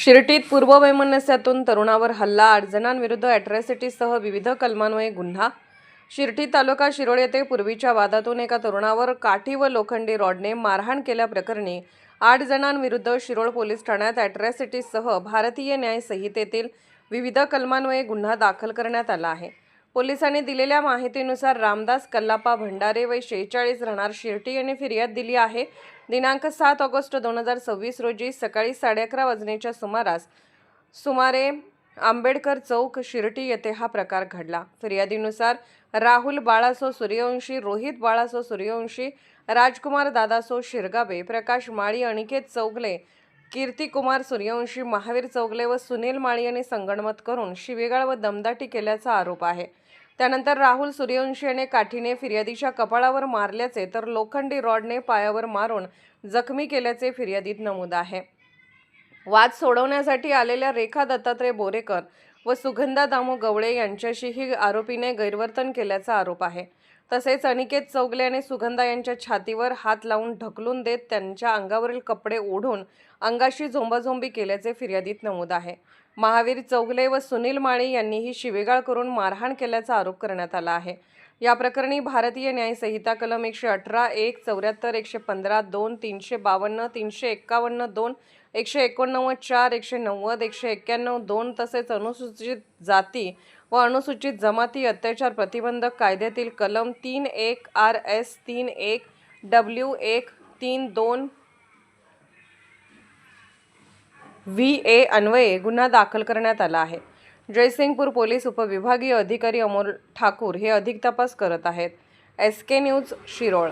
शिर्टीत पूर्ववैमनस्यातून तरुणावर हल्ला, 8 जणांविरुद्ध अॅट्रॉसिटीसह विविध कलमान्वये गुन्हा. शिर्टी तालुका शिरोळ येथे पूर्वीच्या वादातून एका तरुणावर काठी व लोखंडी रॉडने मारहाण केल्याप्रकरणी 8 जणांविरुद्ध शिरोळ पोलीस ठाण्यात अॅट्रॉसिटीसह भारतीय न्याय संहितेतील विविध कलमान्वये गुन्हा दाखल करण्यात आला आहे. पोलिसांनी दिलेल्या माहितीनुसार रामदास कल्लापा भंडारे वय 46 राहणार शिर्टी यांनी फिर्याद दिली आहे. दिनांक 7 ऑगस्ट 2026 रोजी सकाळी 11:30 वाजण्याच्या सुमारे आंबेडकर चौक शिर्टी येथे हा प्रकार घडला. फिर्यादीनुसार राहुल बाळासो सूर्यवंशी, रोहित बाळासो सूर्यवंशी, राजकुमार दादासो शिरगावे, प्रकाश माळी, अनिकेत चौगले, कीर्तिकुमार सूर्यवंशी, महावीर चौगले व सुनील माळी यांनी संगनमत करून शिवीगाळ व दमदाटी केल्याचा आरोप आहे. त्यानंतर राहुल सूर्यवंशी याने काठीने फिर्यादीच्या कपाळावर मारल्याचे तर लोखंडी रॉडने पायावर मारून जखमी केल्याचे फिर्यादीत नमूद आहे. वाद सोडवण्यासाठी आलेल्या रेखा दत्तात्रय बोरेकर व सुगंधा दामू गवळे यांच्याशीही आरोपीने गैरवर्तन केल्याचा आरोप आहे. तसेच अनिकेत चौगले आणि सुगंधा यांच्या छातीवर हात लावून ढकलून देत त्यांच्या अंगावरील कपडे ओढून अंगाशी झोंबाझोंबी केल्याचे फिर्यादीत नमूद आहे. महावीर चौगले व सुनील माळी यांनीही शिवीगाळ करून मारहाण केल्याचा आरोप करण्यात आला आहे. या प्रकरणी भारतीय न्याय संहिता कलम 118, 1, 74, 115, 2, 352, 351, 2, 189, 4, 190, 191, 2 तसेच अनुसूचित जाती व अनुसूचित जमाती अत्याचार प्रतिबंधक कायद्यातील कलम 3(1) RS 3(1) W1 3(2) VA अन्वये गुन्हा दाखल करण्यात आला आहे. जयसिंगपूर पोलीस उपविभागीय अधिकारी अमोल ठाकूर हे अधिक तपास करत आहेत. SK news Shirol.